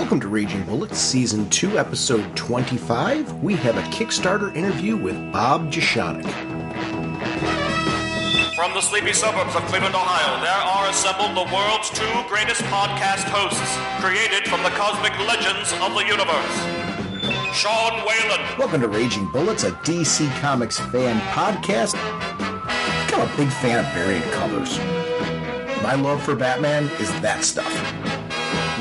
Welcome to Raging Bullets, Season 2, Episode 25. We have a Kickstarter interview with Bob Jeschonek. From the sleepy suburbs of Cleveland, Ohio, there are assembled the world's two greatest podcast hosts, created from the cosmic legends of the universe. Sean Whalen. Welcome to Raging Bullets, a DC Comics fan podcast. I'm a big fan of variant colors. My love for Batman is that stuff.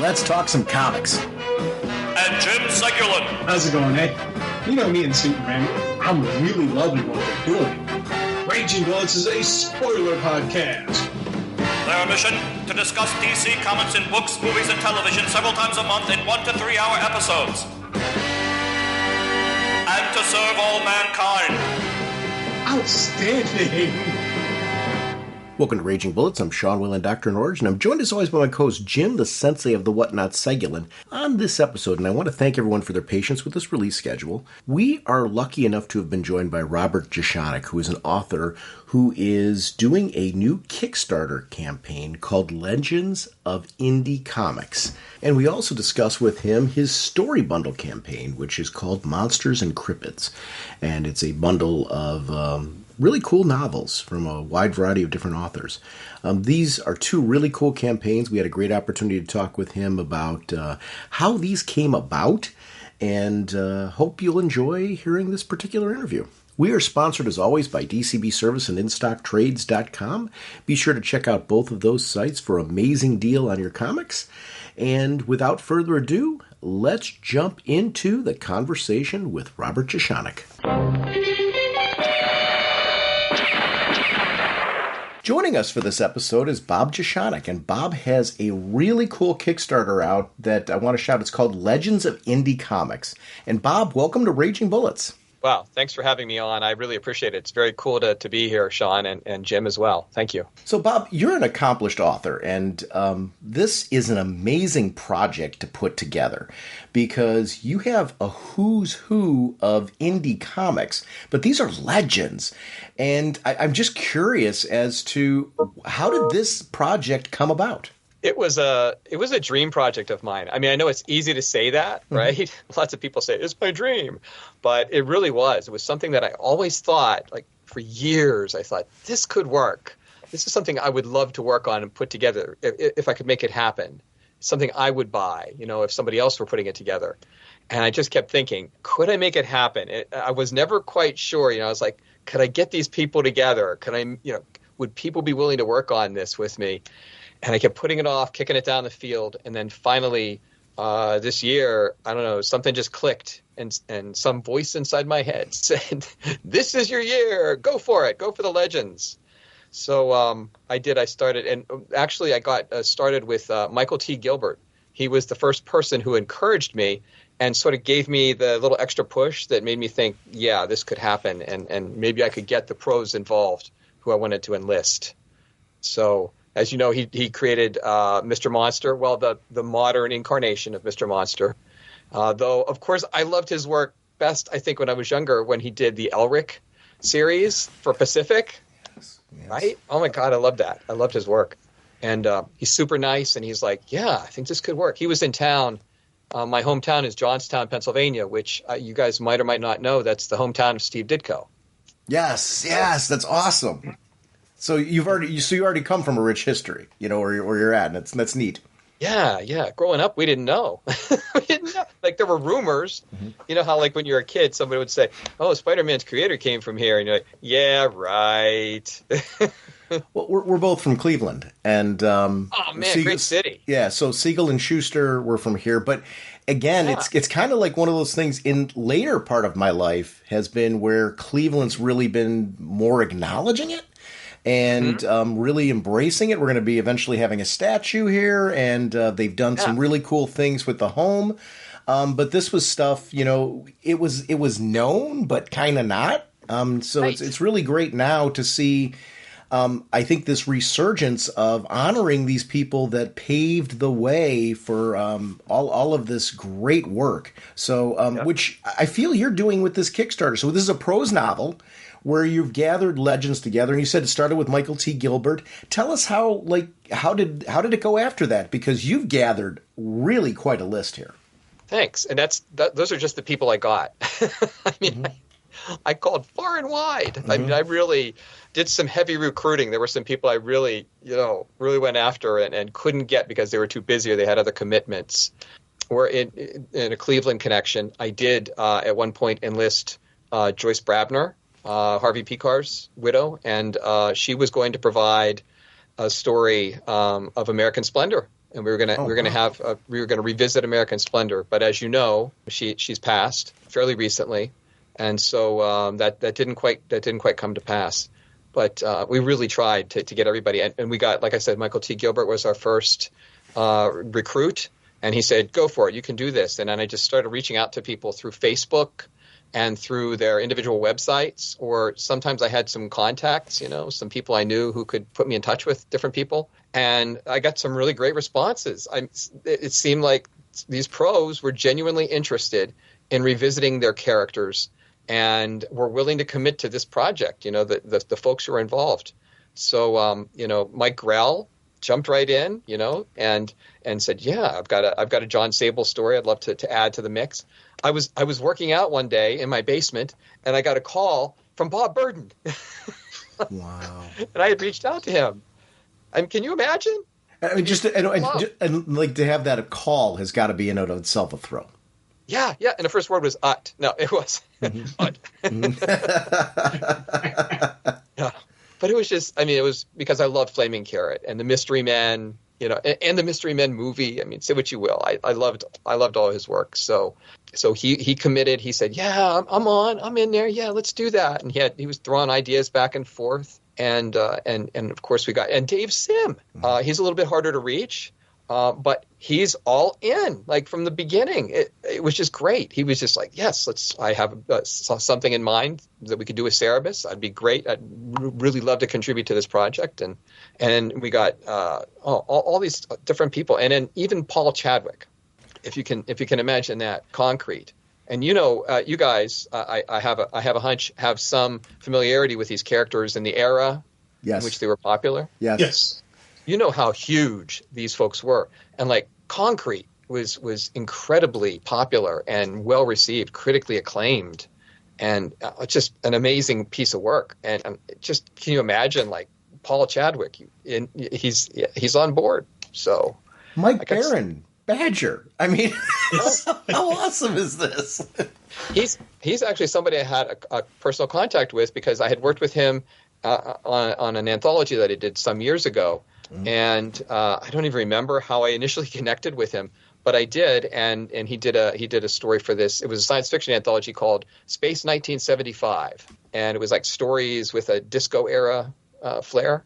Let's talk some comics. And Jim Segulin. How's it going, eh? You know me and Superman. I'm really loving what they're doing. Raging Bullets is a spoiler podcast. Their mission, to discuss DC Comics in books, movies, and television several times a month in 1 to 3 hour episodes. And to serve all mankind. Outstanding! Welcome to Raging Bullets. I'm Sean Whalen, drnorge, and I'm joined as always by my co-host Jim, the sensei of the whatnot, Segulin, on this episode, and I want to thank everyone for their patience with this release schedule. We are lucky enough to have been joined by Robert Jeschonek, who is an author who is doing a new Kickstarter campaign called Legends of Indie Comics. And we also discuss with him his story bundle campaign, which is called Monsters and Cryptids. And it's a bundle of really cool novels from a wide variety of different authors. These are two really cool campaigns. We had a great opportunity to talk with him about how these came about, and hope you'll enjoy hearing this particular interview. We are sponsored, as always, by DCB Service and InStockTrades.com. Be sure to check out both of those sites for an amazing deal on your comics. And without further ado, let's jump into the conversation with Robert Jeschonek. Joining us for this episode is Bob Jeschonek, and Bob has a really cool Kickstarter out that I want to shout. It's called Legends of Indie Comics. And Bob, welcome to Raging Bullets. Wow, thanks for having me on. I really appreciate it. It's very cool to be here, Sean, and Jim as well. Thank you. So, Bob, you're an accomplished author, and this is an amazing project to put together because you have a who's who of indie comics, but these are legends. And I'm just curious as to how did this project come about? It was a dream project of mine. I mean, I know it's easy to say that, right? Mm-hmm. Lots of people say, it's my dream. But it really was. It was something that I always thought, like for years, I thought, this could work. This is something I would love to work on and put together if I could make it happen. Something I would buy, if somebody else were putting it together. And I just kept thinking, could I make it happen? I was never quite sure. I was like, could I get these people together? Could I, would people be willing to work on this with me? And I kept putting it off, kicking it down the field. And then finally, this year, I don't know, something just clicked. And some voice inside my head said, this is your year. Go for it. Go for the legends. So I did. I started. And actually, I got started with Michael T. Gilbert. He was the first person who encouraged me and sort of gave me the little extra push that made me think, yeah, this could happen. And maybe I could get the pros involved who I wanted to enlist. So as you know, he created Mr. Monster, well, the modern incarnation of Mr. Monster. Though, of course, I loved his work best, I think, when I was younger, when he did the Elric series for Pacific. Yes. Right? Oh, my God, I loved that. I loved his work. And he's super nice, and he's like, yeah, I think this could work. He was in town. My hometown is Johnstown, Pennsylvania, which you guys might or might not know. That's the hometown of Steve Ditko. Yes, that's awesome. So you already come from a rich history, where you're at, and that's neat. Yeah. Growing up, we didn't know. We didn't know. Like, there were rumors. Mm-hmm. You know how, like, when you're a kid, somebody would say, "Oh, Spider-Man's creator came from here," and you're like, "Yeah, right." Well, we're both from Cleveland, and oh man, great city. Yeah, so Siegel and Schuster were from here, but again, it's kind of like one of those things in later part of my life has been where Cleveland's really been more acknowledging it. And really embracing it. We're going to be eventually having a statue here, and they've done some really cool things with the home. But this was stuff, it was known, but kind of not. So right. It's really great now to see I think this resurgence of honoring these people that paved the way for all of this great work. So, which I feel you're doing with this Kickstarter. So this is a prose novel where you've gathered legends together, and you said it started with Michael T. Gilbert. Tell us how did it go after that? Because you've gathered really quite a list here. Thanks. And those are just the people I got. I mean, I called far and wide. I mean, I really did some heavy recruiting. There were some people I really went after and couldn't get because they were too busy or they had other commitments. Or in a Cleveland connection, I did at one point enlist Joyce Brabner, Harvey Picar's widow, and she was going to provide a story of American Splendor. And we were going to revisit American Splendor, but as you know, she's passed fairly recently, and so that didn't quite come to pass. But we really tried to get everybody, and we got, like I said, Michael T. Gilbert was our first recruit, and he said, "Go for it, you can do this." And then I just started reaching out to people through Facebook and through their individual websites, or sometimes I had some contacts, some people I knew who could put me in touch with different people. And I got some really great responses. It seemed like these pros were genuinely interested in revisiting their characters and were willing to commit to this project, the folks who were involved. So, Mike Grell jumped right in, and said, "Yeah, I've got a Jon Sable story I'd love to add to the mix." I was working out one day in my basement, and I got a call from Bob Burden. Wow! And I had reached out to him. I mean, can you imagine? I mean, and like to have that a call has got to be in and of itself a thrill. Yeah. And the first word was "ut." No, it was "ut." Yeah. But it was just, it was because I loved Flaming Carrot and the Mystery Men, and the Mystery Men movie. I mean, say what you will. I loved all his work. So he committed. He said, "Yeah, I'm in there. Yeah, let's do that." And he was throwing ideas back and forth. And of course we got, and Dave Sim, he's a little bit harder to reach. But he's all in, like from the beginning. It was just great. He was just like, "Yes, I have something in mind that we could do with Cerebus. I'd be great. I'd really love to contribute to this project." And we got all these different people, and then even Paul Chadwick, if you can imagine that, Concrete. And you guys, I have a hunch, have some familiarity with these characters in the era in which they were popular. Yes. You know how huge these folks were, and like Concrete was incredibly popular and well received, critically acclaimed, and just an amazing piece of work. And just can you imagine, like Paul Chadwick? He's on board. So Mike Barron, Badger. I mean, how awesome is this? He's actually somebody I had a personal contact with because I had worked with him on an anthology that I did some years ago. And I don't even remember how I initially connected with him, but I did, and he did a story for this. It was a science fiction anthology called Space 1975, and it was like stories with a disco era flair,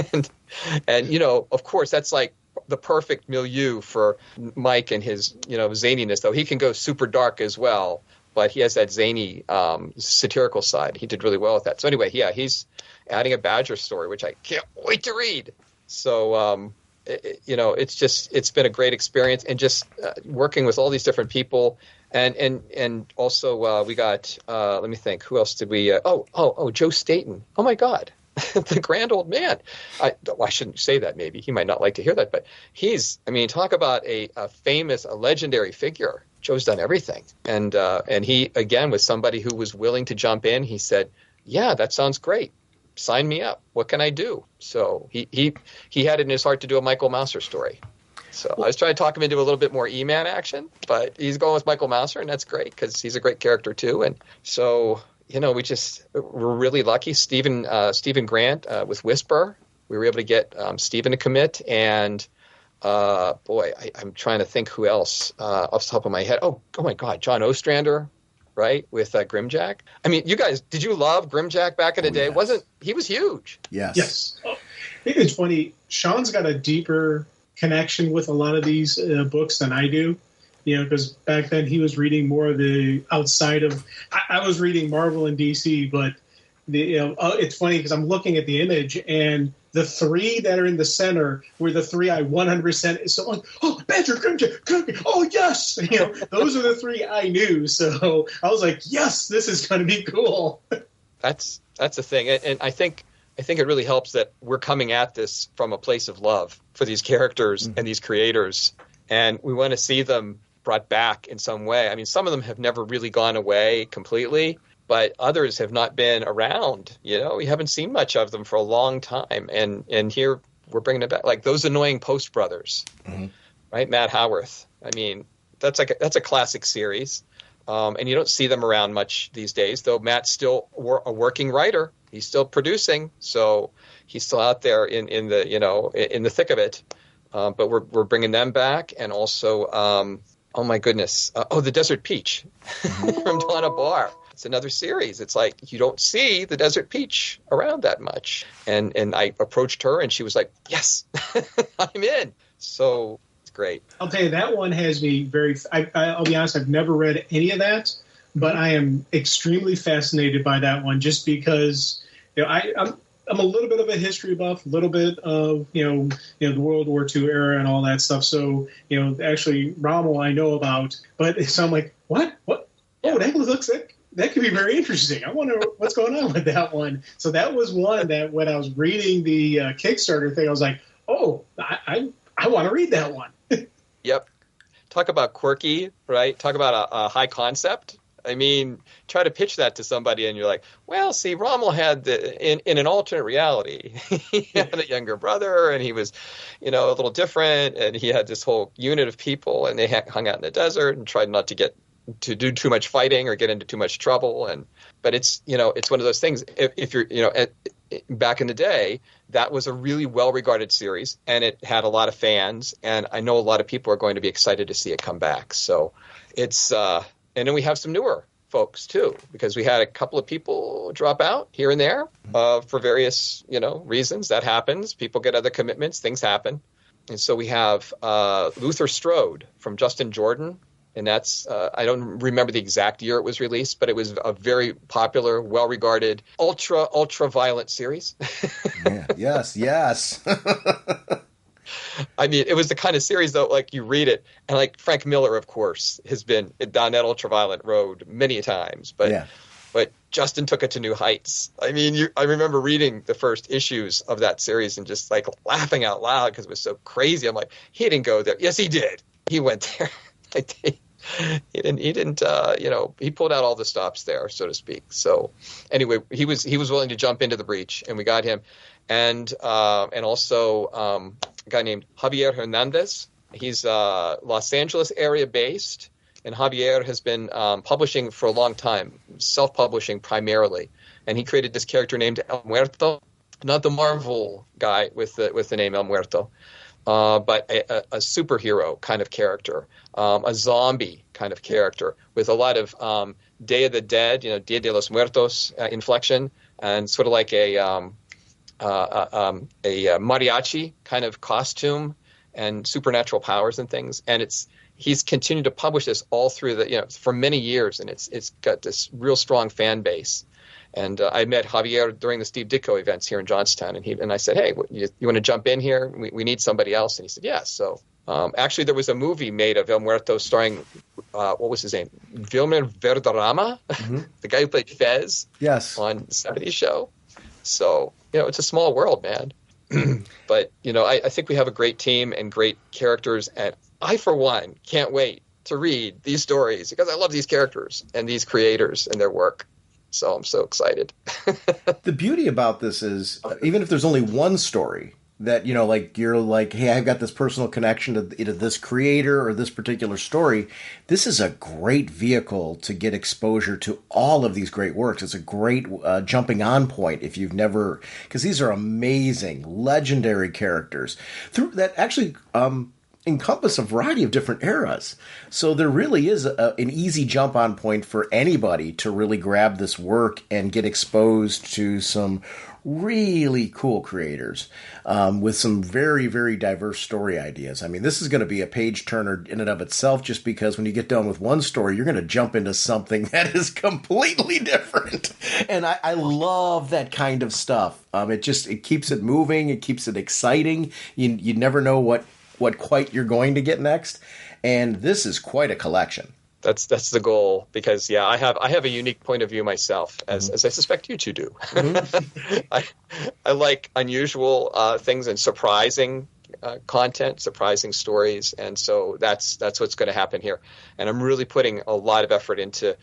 and of course that's like the perfect milieu for Mike and his zaniness. Though he can go super dark as well, but he has that zany satirical side. He did really well with that. So anyway, he's adding a Badger story, which I can't wait to read. So, it's been a great experience, and just working with all these different people, and also we got let me think, who else did we? Joe Staten. Oh my God, the grand old man. I shouldn't say that. Maybe he might not like to hear that, but talk about a famous, a legendary figure. Joe's done everything, and he again was somebody who was willing to jump in. He said, "Yeah, that sounds great. Sign me up. What can I do?" So he had it in his heart to do a Michael Mauser story. So I was trying to talk him into a little bit more E-Man action, but he's going with Michael Mauser, and that's great because he's a great character too. And so we're really lucky. Stephen Grant with Whisper, we were able to get Stephen to commit, and I'm trying to think who else off the top of my head. Oh my God, John Ostrander. Right, with Grimjack. I mean, you guys, did you love Grimjack back in the day? Yes. He was huge? Yes. I think it's funny. Sean's got a deeper connection with a lot of these books than I do. Because back then he was reading more of the outside of. I was reading Marvel and DC, but it's funny because I'm looking at the image, and the three that are in the center were the three I 100%. So like, oh, Badger, Grimjack, oh yes, those are the three I knew. So I was like, yes, this is going to be cool. That's the thing, and I think it really helps that we're coming at this from a place of love for these characters and these creators, and we want to see them brought back in some way. I mean, some of them have never really gone away completely, but others have not been around. We haven't seen much of them for a long time, and here we're bringing it back. Like those annoying Post brothers, right? Matt Howarth. I mean, that's a classic series, and you don't see them around much these days. Though Matt's still a working writer, he's still producing, so he's still out there in the thick of it. But we're bringing them back, and also. Oh my goodness! The Desert Peach from Donna Barr. It's another series. It's like you don't see the Desert Peach around that much. And I approached her, and she was like, "Yes, I'm in." So it's great. I'll tell you, that one has me very. I'll be honest. I've never read any of that, but I am extremely fascinated by that one, just because I'm a little bit of a history buff, a little bit of, the World War II era and all that stuff. So, actually Rommel I know about, but so I'm like, what? Oh, that looks like, that could be very interesting. I wonder what's going on with that one. So that was one that when I was reading the Kickstarter thing, I was like, oh, I want to read that one. Yep. Talk about quirky, right? Talk about a high concept. I mean, try to pitch that to somebody and you're like, well, see, Rommel had in an alternate reality, he had a younger brother and he was, a little different. And he had this whole unit of people and they hung out in the desert and tried not to do too much fighting or get into too much trouble. But it's, it's one of those things. If you're, back in the day, that was a really well-regarded series and it had a lot of fans. And I know a lot of people are going to be excited to see it come back. So it's, and then we have some newer folks, too, because we had a couple of people drop out here and there for various, reasons. That happens. People get other commitments. Things happen. And so we have Luther Strode from Justin Jordan. And that's I don't remember the exact year it was released, but it was a very popular, well-regarded, ultra-violent series. Yeah. Yes. I mean, it was the kind of series, though, like you read it, and like Frank Miller, of course, has been down that ultraviolet road many times, but Justin took it to new heights. I mean, I remember reading the first issues of that series and just like laughing out loud because it was so crazy. I'm like, he didn't go there. Yes, he did. He went there. He didn't. He pulled out all the stops there, so to speak. So anyway, he was willing to jump into the breach, and we got him. And also a guy named Javier Hernandez. He's Los Angeles area based, and Javier has been publishing for a long time, self-publishing primarily. And he created this character named El Muerto, not the Marvel guy with the name El Muerto, but a superhero kind of character, a zombie kind of character with a lot of Day of the Dead, Dia de los Muertos inflection, and sort of like a mariachi kind of costume and supernatural powers and things. And he's continued to publish this all through for many years, and it's got this real strong fan base. And I met Javier during the Steve Ditko events here in Johnstown, and I said, hey, you want to jump in here? We need somebody else. And he said, yes. So actually, there was a movie made of El Muerto starring, what was his name? Wilmer Valderrama, the guy who played Fez on the 70s show. So, it's a small world, man. But, I think we have a great team and great characters. And I, for one, can't wait to read these stories because I love these characters and these creators and their work. So I'm so excited. The beauty about this is, even if there's only one story that, you're like, hey, I've got this personal connection to either this creator or this particular story, this is a great vehicle to get exposure to all of these great works. It's a great jumping on point if you've never, because these are amazing, legendary characters. Through that, actually, encompass a variety of different eras. So there really is an easy jump on point for anybody to really grab this work and get exposed to some really cool creators with some very, very diverse story ideas. I mean, this is going to be a page turner in and of itself, just because when you get done with one story, you're going to jump into something that is completely different. And I love that kind of stuff. It keeps it moving. It keeps it exciting. You never know what quite you're going to get next. And this is quite a collection. That's the goal, because I have a unique point of view myself, as I suspect you two do. I like unusual things and surprising content, surprising stories, and so that's what's going to happen here. And I'm really putting a lot of effort into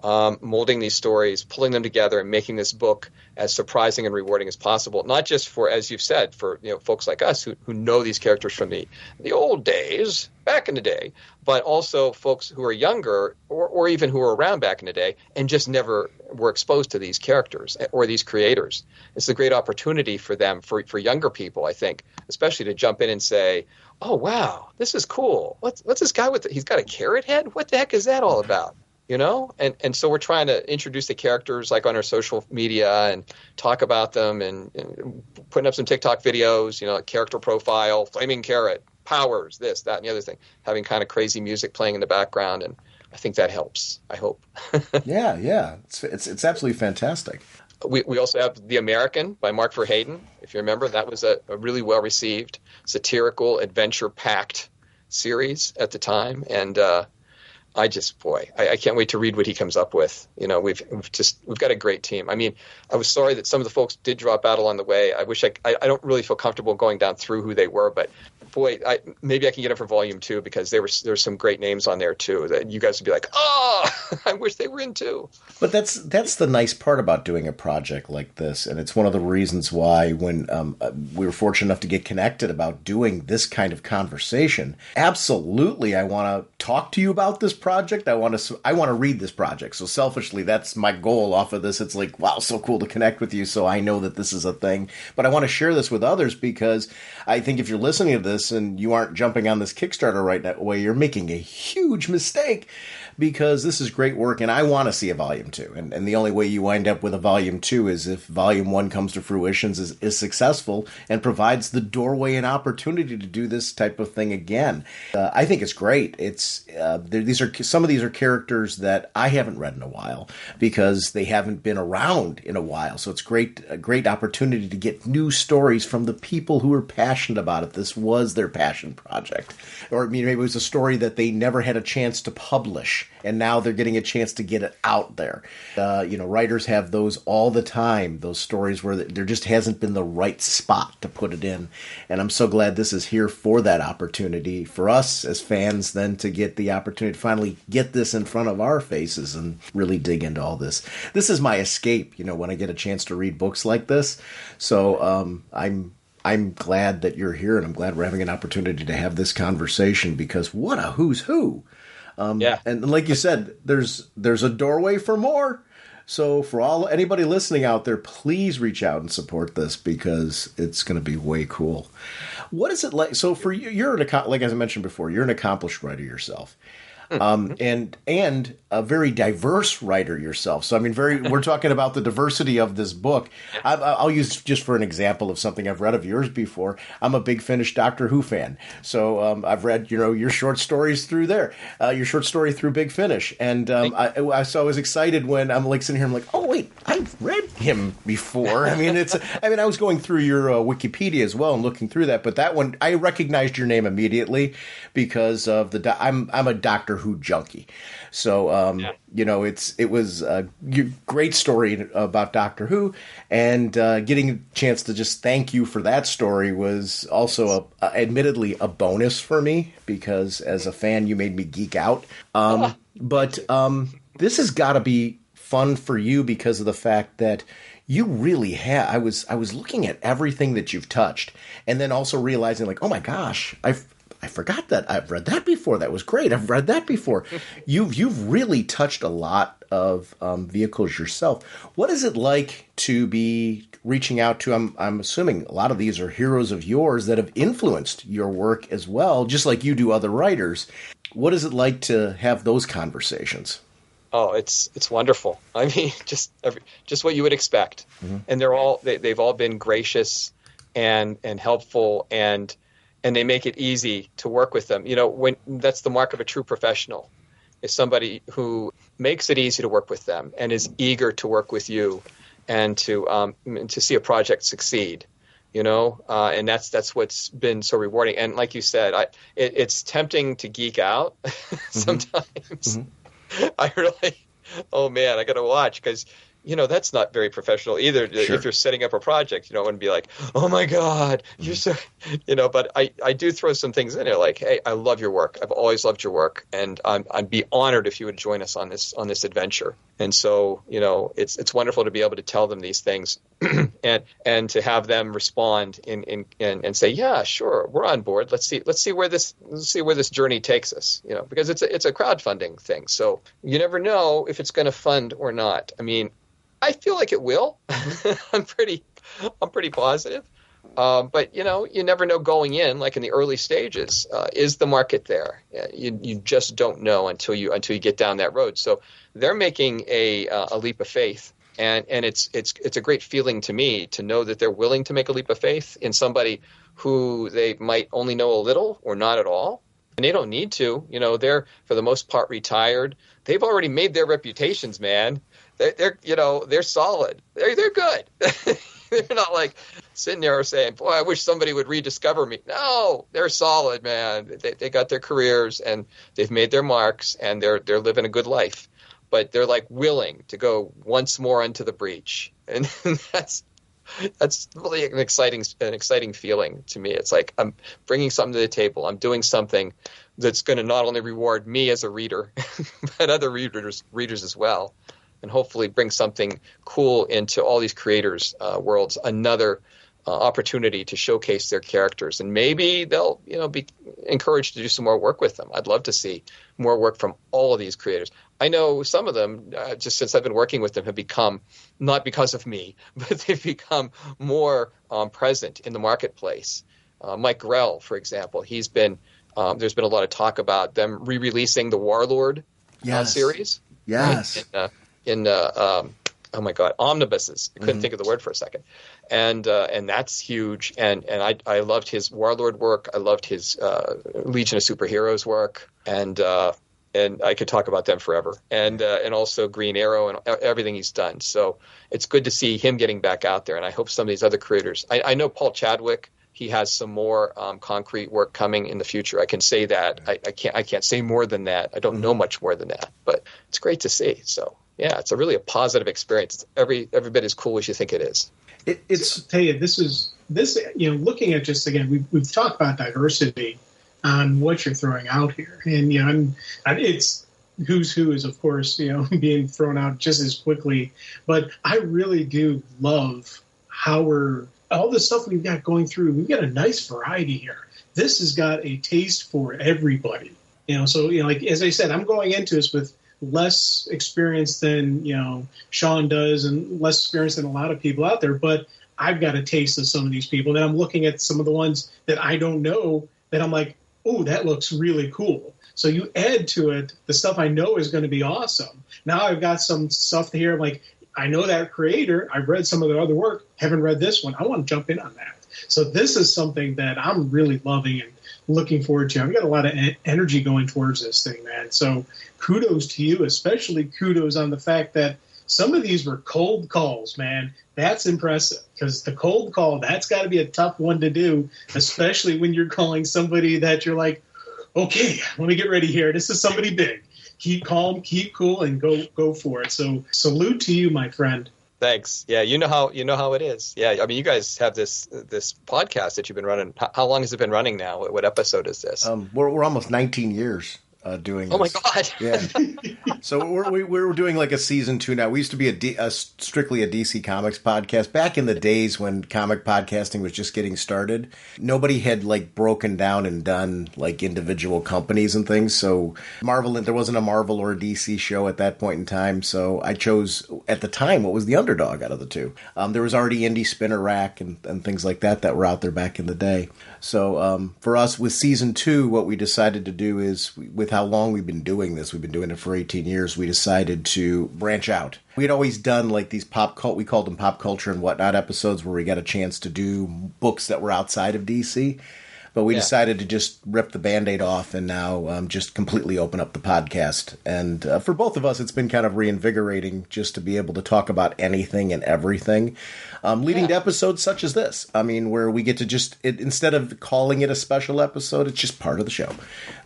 molding these stories, pulling them together, and making this book as surprising and rewarding as possible. Not just for, as you've said, for folks like us who know these characters from the old days, back in the day, but also folks who are younger or even who were around back in the day and just never were exposed to these characters or these creators. It's a great opportunity for them, for younger people, I think, especially to jump in and say, "Oh wow, this is cool. What's this guy with? He's got a carrot head. What the heck is that all about?" And so we're trying to introduce the characters like on our social media and talk about them and putting up some TikTok videos, like character profile, flaming carrot, powers, this, that, and the other thing, having kind of crazy music playing in the background. And I think that helps, I hope. Yeah. It's absolutely fantastic. We also have The American by Mark Verheyen. If you remember, that was a really well-received, satirical, adventure-packed series at the time. And I can't wait to read what he comes up with. We've got a great team. I mean, I was sorry that some of the folks did drop out along the way. I wish I don't really feel comfortable going down through who they were, but boy, maybe I can get them for volume 2, because there's some great names on there too that you guys would be like, oh, I wish they were in too. But that's the nice part about doing a project like this, and it's one of the reasons why when we were fortunate enough to get connected about doing this kind of conversation, absolutely, I want to talk to you about this project. I want to read this project. So selfishly, that's my goal off of this. It's like, wow, so cool to connect with you. So I know that this is a thing, but I want to share this with others, because I think if you're listening to this and you aren't jumping on this Kickstarter right that way, you're making a huge mistake, because this is great work and I want to see a volume 2. And the only way you wind up with a volume 2 is if volume 1 comes to fruition, is successful and provides the doorway and opportunity to do this type of thing again. I think it's great. Some of these are characters that I haven't read in a while because they haven't been around in a while. So it's a great opportunity to get new stories from the people who are passionate about it. This was their passion project. Or maybe it was a story that they never had a chance to publish, and now they're getting a chance to get it out there. Writers have those all the time, those stories where there just hasn't been the right spot to put it in. And I'm so glad this is here for that opportunity for us as fans then to get the opportunity to finally get this in front of our faces and really dig into all this. This is my escape, when I get a chance to read books like this. So I'm glad that you're here, and I'm glad we're having an opportunity to have this conversation, because what a who's who. And like you said, there's a doorway for more. So for anybody listening out there, please reach out and support this, because it's going to be way cool. What is it like? So for you, like as I mentioned before, you're an accomplished writer yourself. And a very diverse writer yourself. So, we're talking about the diversity of this book. I'll use just for an example of something I've read of yours before. I'm a big Finnish Doctor Who fan. So, I've read, your short stories through there, your short story through Big Finish. And, I was excited when I'm like sitting here, I'm like, oh wait, I've read him before. I was going through your Wikipedia as well and looking through that, but that one, I recognized your name immediately because of I'm a Doctor Who junkie. So, it was a great story about Doctor Who, and getting a chance to just thank you for that story was also admittedly a bonus for me, because as a fan, you made me geek out. But this has got to be fun for you because of the fact that you really have. I was looking at everything that you've touched, and then also realizing like, oh my gosh, I forgot that. I've read that before. That was great. I've read that before. You've really touched a lot of vehicles yourself. What is it like to be reaching out to, I'm assuming a lot of these are heroes of yours that have influenced your work as well, just like you do other writers. What is it like to have those conversations? Oh, it's wonderful. I mean, just what you would expect. Mm-hmm. And they've all been gracious and helpful, and they make it easy to work with them. When that's the mark of a true professional, is somebody who makes it easy to work with them and is eager to work with you and to see a project succeed. And that's what's been so rewarding. And like you said, it's tempting to geek out sometimes. Mm-hmm. I really, oh man, I got to watch, because that's not very professional either. Sure. If you're setting up a project, you don't want to be like, oh my God, you're so, but I do throw some things in there like, hey, I love your work. I've always loved your work. And I'd be honored if you would join us on this adventure. And so, it's wonderful to be able to tell them these things and to have them respond and say, yeah, sure, we're on board. Let's see where this journey takes us, because it's a crowdfunding thing. So you never know if it's going to fund or not. I mean, I feel like it will. I'm pretty positive. But you never know going in, like in the early stages, is the market there? You just don't know until you get down that road. So they're making a leap of faith, and it's a great feeling to me to know that they're willing to make a leap of faith in somebody who they might only know a little or not at all. And they don't need to. They're for the most part retired. They've already made their reputations, man. They're solid. They're good. They're not like sitting there saying, boy, I wish somebody would rediscover me. No, they're solid, man. They got their careers and they've made their marks and they're living a good life. But they're like willing to go once more into the breach. And that's really an exciting feeling to me. It's like I'm bringing something to the table. I'm doing something that's going to not only reward me as a reader, but other readers as well. And hopefully bring something cool into all these creators' worlds, another opportunity to showcase their characters. And maybe they'll be encouraged to do some more work with them. I'd love to see more work from all of these creators. I know some of them, just since I've been working with them, have become, not because of me, but they've become more present in the marketplace. Mike Grell, for example, there's been a lot of talk about them re-releasing the Warlord series. Yes. Right? Oh my God, omnibuses. I couldn't think of the word for a second. And that's huge. And I loved his Warlord work. I loved his Legion of Superheroes work. And I could talk about them forever. And also Green Arrow and everything he's done. So it's good to see him getting back out there. And I hope some of these other creators. I know Paul Chadwick. He has some more concrete work coming in the future. I can say that. I can't say more than that. I don't know much more than that. But it's great to see. So. Yeah, it's a positive experience. It's every bit as cool as you think it is. I'll tell you, this looking at just, again, we've talked about diversity on what you're throwing out here. And, it's who's who is, of course, being thrown out just as quickly. But I really do love how all the stuff we've got going through. We've got a nice variety here. This has got a taste for everybody. So, like, as I said, I'm going into this with less experience than Sean does, and less experience than a lot of people out there. But I've got a taste of some of these people. Then I'm looking at some of the ones that I don't know that I'm like, oh, that looks really cool. So you add to it the stuff I know is going to be awesome. Now I've got some stuff here. I'm like, I know that creator. I've read some of their other work. Haven't read this one. I want to jump in on that. So this is something that I'm really loving and looking forward to. I've got a lot of energy going towards this thing, man. So kudos to you, especially kudos on the fact that some of these were cold calls, man. That's impressive, because the cold call, that's got to be a tough one to do, especially when you're calling somebody that you're like, okay, let me get ready here. This is somebody big. Keep calm, keep cool, and go for it. So salute to you, my friend. Thanks. Yeah, you know how it is. Yeah, I mean, you guys have this podcast that you've been running. How long has it been running now? What episode is this? We're almost 19 years. doing this. Oh my God. Yeah. So we're doing like a season 2 now. We used to be strictly a DC Comics podcast back in the days when comic podcasting was just getting started. Nobody had like broken down and done like individual companies and things. So there wasn't a Marvel or a DC show at that point in time. So I chose at the time what was the underdog out of the two. There was already Indie Spinner Rack and things like that were out there back in the day. So for us with season 2, what we decided to do is, with how long we've been doing this, we've been doing it for 18 years, we decided to branch out. We had always done like these we called them pop culture and whatnot episodes where we got a chance to do books that were outside of DC. But we decided to just rip the Band-Aid off and now just completely open up the podcast. And for both of us, it's been kind of reinvigorating just to be able to talk about anything and everything, leading to episodes such as this. I mean, where we get to just, instead of calling it a special episode, it's just part of the show.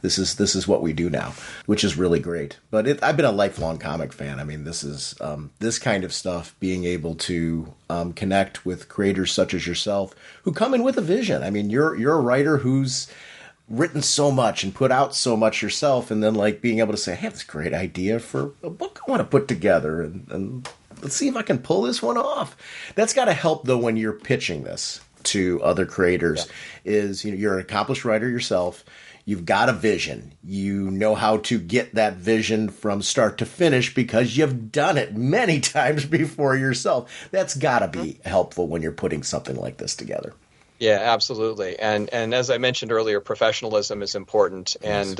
This is what we do now, which is really great. But I've been a lifelong comic fan. I mean, this is this kind of stuff, being able to connect with creators such as yourself who come in with a vision. I mean, you're a writer who's written so much and put out so much yourself, and then like being able to say, I have this great idea for a book I want to put together, and let's see if I can pull this one off. That's got to help though when you're pitching this to other creators. Is you're an accomplished writer yourself. You've got a vision. You know how to get that vision from start to finish because you've done it many times before yourself. That's got to be helpful when you're putting something like this together. Yeah, absolutely. And as I mentioned earlier, professionalism is important, and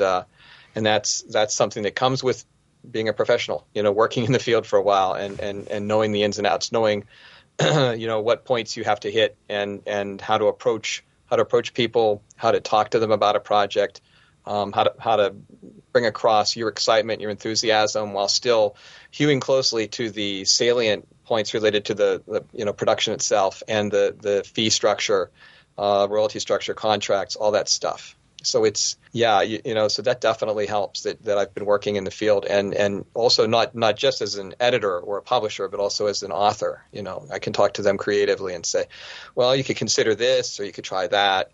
that's something that comes with being a professional. Working in the field for a while and knowing the ins and outs, knowing what points you have to hit and how to approach people, how to talk to them about a project, how to bring across your excitement, your enthusiasm, while still hewing closely to the salient points related to the production itself and the fee structure, royalty structure, contracts, all that stuff. So it's so that definitely helps that I've been working in the field and also not just as an editor or a publisher, but also as an author. I can talk to them creatively and say, well, you could consider this or you could try that,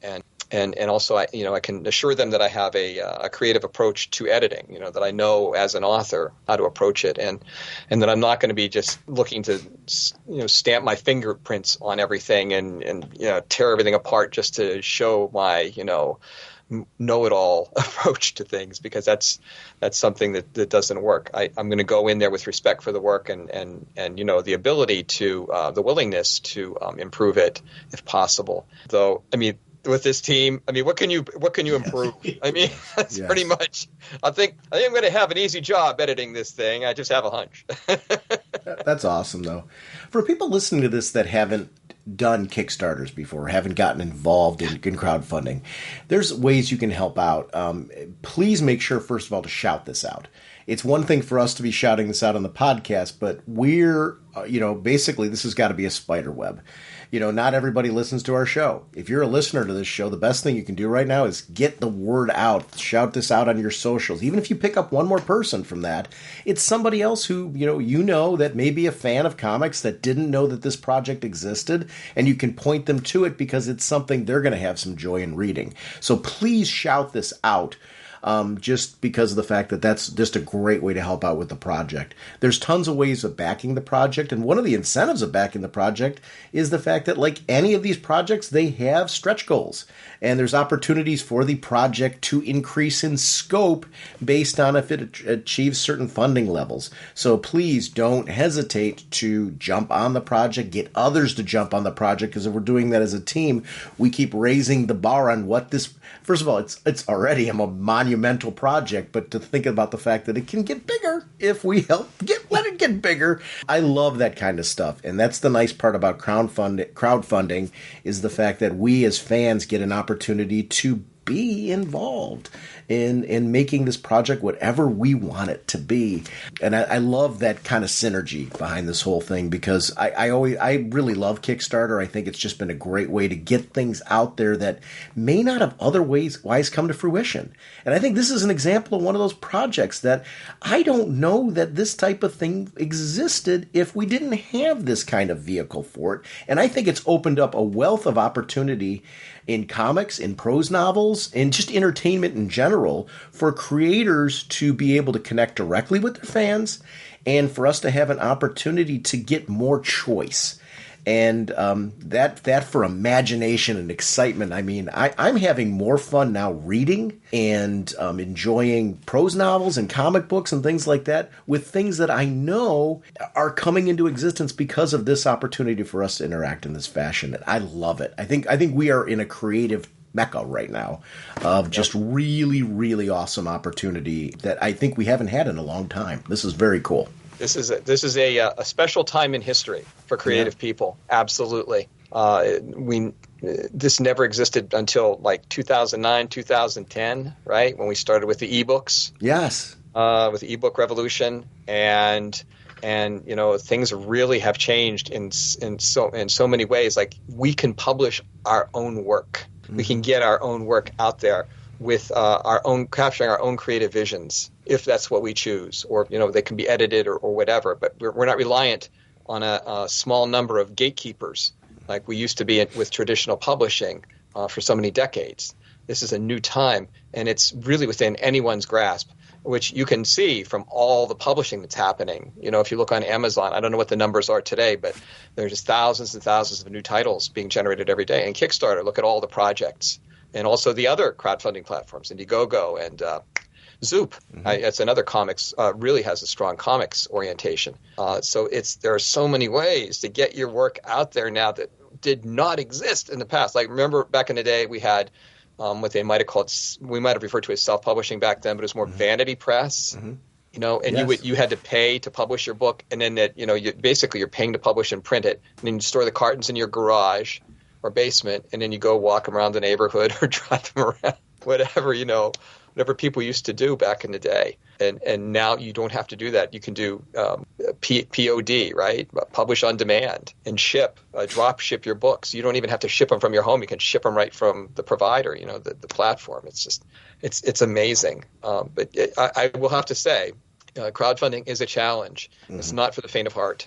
and also I can assure them that I have a creative approach to editing. That I know as an author how to approach it, and that I'm not going to be just looking to stamp my fingerprints on everything and tear everything apart just to show my know-it-all approach to things, because that's something that doesn't work. I'm going to go in there with respect for the work and the ability to the willingness to improve it if possible. Though, I mean, with this team, I mean, what can you improve? I mean, that's pretty much. I think I'm going to have an easy job editing this thing. I just have a hunch. That's awesome, though. For people listening to this that haven't done Kickstarters before, haven't gotten involved in crowdfunding, there's ways you can help out. Please make sure, first of all, to shout this out. It's one thing for us to be shouting this out on the podcast, but we're, basically this has got to be a spider web. Not everybody listens to our show. If you're a listener to this show, the best thing you can do right now is get the word out. Shout this out on your socials. Even if you pick up one more person from that, it's somebody else who, that may be a fan of comics that didn't know that this project existed, and you can point them to it because it's something they're going to have some joy in reading. So please shout this out. Just because of the fact that that's just a great way to help out with the project. There's tons of ways of backing the project, and one of the incentives of backing the project is the fact that, like any of these projects, they have stretch goals, and there's opportunities for the project to increase in scope based on if it achieves certain funding levels. So please don't hesitate to jump on the project, get others to jump on the project, because if we're doing that as a team, we keep raising the bar on what this. First of all, it's already a monumental project, but to think about the fact that it can get bigger if we let it get bigger. I love that kind of stuff, and that's the nice part about crowdfunding is the fact that we as fans get an opportunity to be involved in making this project whatever we want it to be. And I love that kind of synergy behind this whole thing, because I really love Kickstarter. I think it's just been a great way to get things out there that may not have otherwise come to fruition. And I think this is an example of one of those projects that I don't know that this type of thing existed if we didn't have this kind of vehicle for it. And I think it's opened up a wealth of opportunity in comics, in prose novels, novels and just entertainment in general for creators to be able to connect directly with their fans and for us to have an opportunity to get more choice. And that for imagination and excitement, I mean, I'm having more fun now reading and enjoying prose novels and comic books and things like that with things that I know are coming into existence because of this opportunity for us to interact in this fashion. And I love it. I think we are in a creative mecca right now of just really, really awesome opportunity that I think we haven't had in a long time. This is very cool. This is a special time in history for creative people. Absolutely. This never existed until like 2009, 2010, right? When we started with the ebooks. Yes. With the ebook revolution, and things really have changed in so many ways. Like, we can publish our own work. Mm-hmm. We can get our own work out there with capturing our own creative visions, if that's what we choose, or they can be edited or whatever. But we're not reliant on a small number of gatekeepers like we used to be with traditional publishing for so many decades. This is a new time, and it's really within anyone's grasp, which you can see from all the publishing that's happening. If you look on Amazon, I don't know what the numbers are today, but there's just thousands and thousands of new titles being generated every day. And Kickstarter, look at all the projects. And also the other crowdfunding platforms, Indiegogo and Zoop. Mm-hmm. It's another comics, really has a strong comics orientation. So there are so many ways to get your work out there now that did not exist in the past. Like, remember back in the day we had what they might have referred to as self-publishing back then, but it was more vanity press. Mm-hmm. And yes. you had to pay to publish your book, and then you're paying to publish and print it, and then you store the cartons in your garage or basement, and then you go walk them around the neighborhood or drive them around, whatever people used to do back in the day. And now you don't have to do that. You can do POD, right? Publish on demand and drop ship your books. You don't even have to ship them from your home. You can ship them right from the provider, the platform. It's just, it's amazing. But I will have to say, crowdfunding is a challenge. Mm-hmm. It's not for the faint of heart.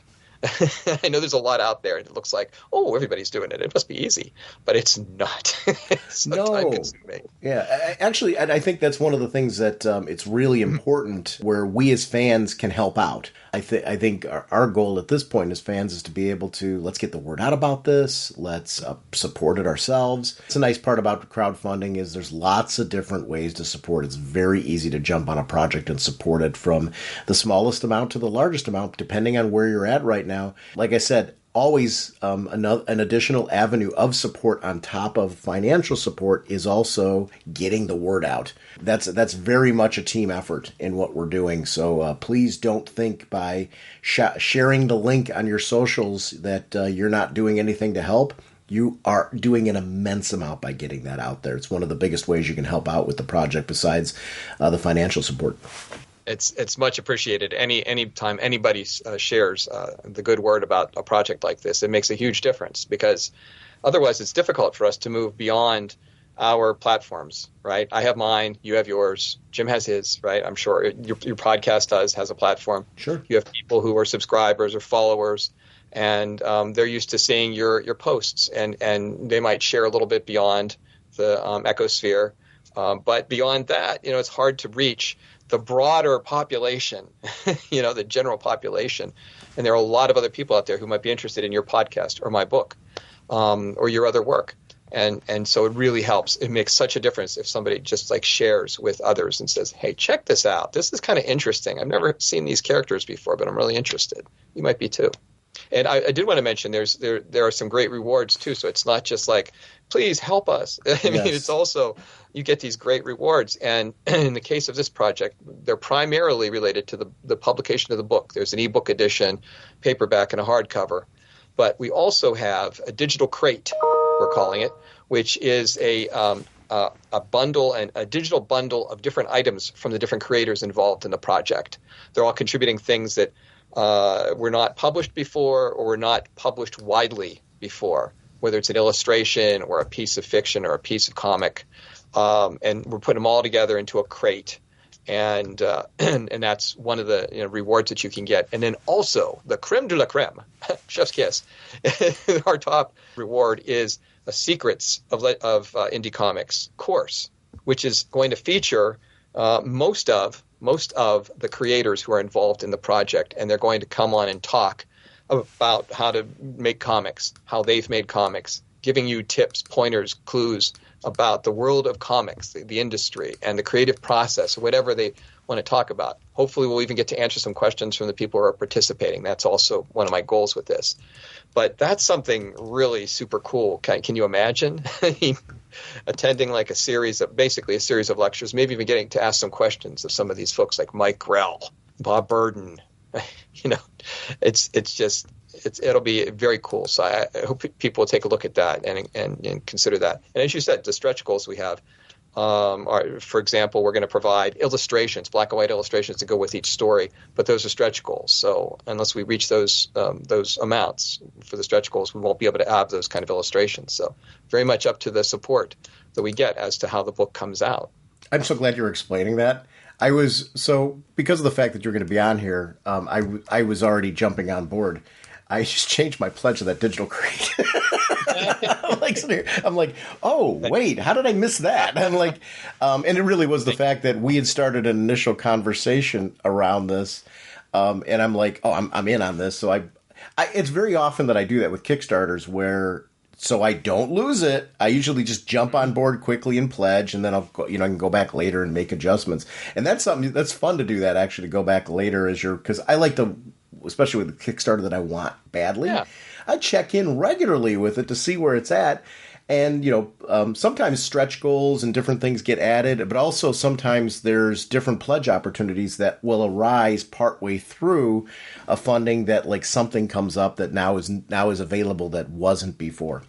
I know there's a lot out there, and it looks like, everybody's doing it. It must be easy, but it's not. It's so time-consuming. Yeah, actually, I think that's one of the things that it's really important where we as fans can help out. I think our goal at this point as fans is to be able to, let's get the word out about this. Let's support it ourselves. It's a nice part about crowdfunding is there's lots of different ways to support. It's very easy to jump on a project and support it from the smallest amount to the largest amount, depending on where you're at right now. Like I said, always an additional avenue of support on top of financial support is also getting the word out. That's very much a team effort in what we're doing. So please don't think by sharing the link on your socials that you're not doing anything to help. You are doing an immense amount by getting that out there. It's one of the biggest ways you can help out with the project besides the financial support. It's much appreciated. Any time anybody shares the good word about a project like this, it makes a huge difference, because otherwise it's difficult for us to move beyond our platforms, right? I have mine, you have yours, Jim has his, right? I'm sure your podcast has a platform. Sure. You have people who are subscribers or followers, and they're used to seeing your posts, and they might share a little bit beyond the ecosphere. But beyond that, it's hard to reach the broader population, the general population. And there are a lot of other people out there who might be interested in your podcast or my book, or your other work. And so it really helps. It makes such a difference if somebody just shares with others and says, hey, check this out. This is kind of interesting. I've never seen these characters before, but I'm really interested. You might be too. And I did want to mention there are some great rewards too. So it's not just please help us. I mean, It's also, you get these great rewards. And in the case of this project, they're primarily related to the publication of the book. There's an ebook edition, paperback, and a hardcover. But we also have a digital crate, we're calling it, which is a bundle, and a digital bundle of different items from the different creators involved in the project. They're all contributing things that were not published before or were not published widely before, whether it's an illustration or a piece of fiction or a piece of comic. And we're putting them all together into a crate. And that's one of the rewards that you can get. And then also the creme de la creme, chef's kiss. Our top reward is a Secrets of Indie Comics course. which is going to feature most of the creators who are involved in the project, and they're going to come on and talk about how to make comics, how they've made comics, giving you tips, pointers, clues about the world of comics, the industry, and the creative process, whatever they want to talk about. Hopefully we'll even get to answer some questions from the people who are participating. That's also one of my goals with this. But that's something really super cool. Can you imagine attending like basically a series of lectures, maybe even getting to ask some questions of some of these folks like Mike Grell, Bob Burden. It'll be very cool. So I hope people will take a look at that and consider that. And as you said, the stretch goals we have are, for example, we're going to provide illustrations, black and white illustrations to go with each story, but those are stretch goals. So unless we reach those amounts for the stretch goals, we won't be able to have those kind of illustrations. So very much up to the support that we get as to how the book comes out. I'm so glad you're explaining that. Because of the fact that you're going to be on here, I was already jumping on board. I just changed my pledge to that digital crate. I'm like, oh, wait, how did I miss that? I'm like, and it really was the fact that we had started an initial conversation around this. And I'm like, oh, I'm in on this. So it's very often that I do that with Kickstarters where, so I don't lose it, I usually just jump on board quickly and pledge, and then I can go back later and make adjustments. And that's something that's fun to do, that actually to go back later because I like to, especially with the Kickstarter that I want badly, I check in regularly with it to see where it's at. And, sometimes stretch goals and different things get added, but also sometimes there's different pledge opportunities that will arise partway through a funding that like something comes up that now is available that wasn't before.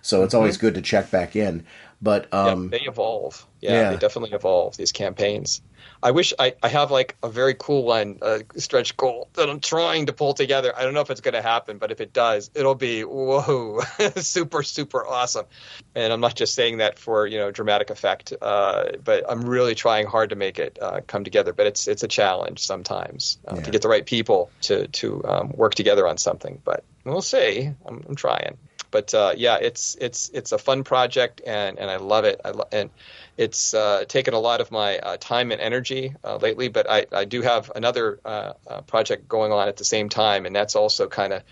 So it's always good to check back in. But they evolve. Yeah, they definitely evolve, these campaigns. I wish I have like a very cool one, stretch goal that I'm trying to pull together. I don't know if it's going to happen, but if it does, it'll be, whoa, super, super awesome. And I'm not just saying that for, dramatic effect, but I'm really trying hard to make it come together. But it's a challenge sometimes to get the right people to work together on something. But we'll see. I'm trying. But it's a fun project, and I love it. And it's taken a lot of my time and energy lately. But I do have another project going on at the same time, and that's also kind of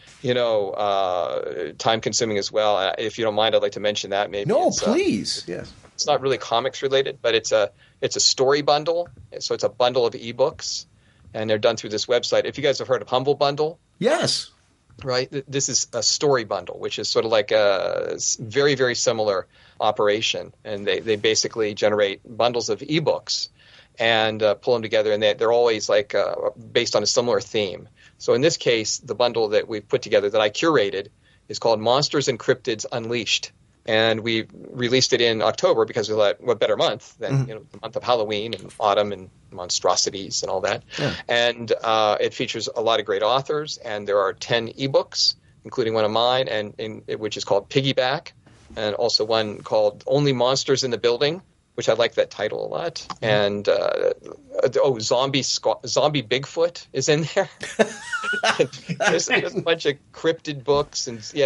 time consuming as well. If you don't mind, I'd like to mention that. Maybe please. Yes. It's not really comics related, but it's a story bundle. So it's a bundle of ebooks, and they're done through this website. If you guys have heard of Humble Bundle, yes. Right. This is a story bundle, which is sort of like a very, very similar operation. And they basically generate bundles of ebooks and pull them together. And they're always like based on a similar theme. So in this case, the bundle that we've put together that I curated is called Monsters and Cryptids Unleashed. And we released it in October because we thought, what better month than the month of Halloween and autumn and monstrosities and all that. Yeah. And it features a lot of great authors, and there are 10 ebooks, including one of mine, which is called Piggyback, and also one called Only Monsters in the Building, which I like that title a lot. And Zombie Bigfoot is in there. there's a bunch of cryptid books, and we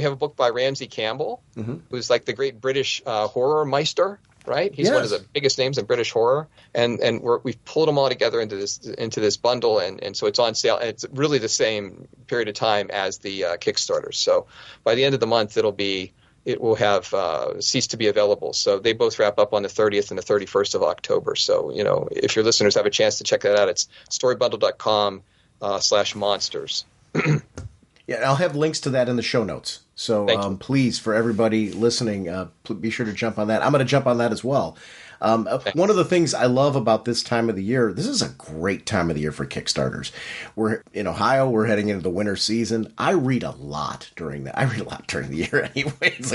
have a book by Ramsey Campbell, who's like the great British horror meister, right? He's one of the biggest names in British horror, and we've pulled them all together into this bundle, and so it's on sale. And it's really the same period of time as the Kickstarter. So by the end of the month, it will have ceased to be available. So they both wrap up on the 30th and the 31st of October. So, if your listeners have a chance to check that out, it's storybundle.com/monsters. Yeah, I'll have links to that in the show notes. So please, for everybody listening, be sure to jump on that. I'm going to jump on that as well. One of the things I love about this time of the year, this is a great time of the year for Kickstarters. We're in Ohio, we're heading into the winter season. I read a lot during the year anyway. It's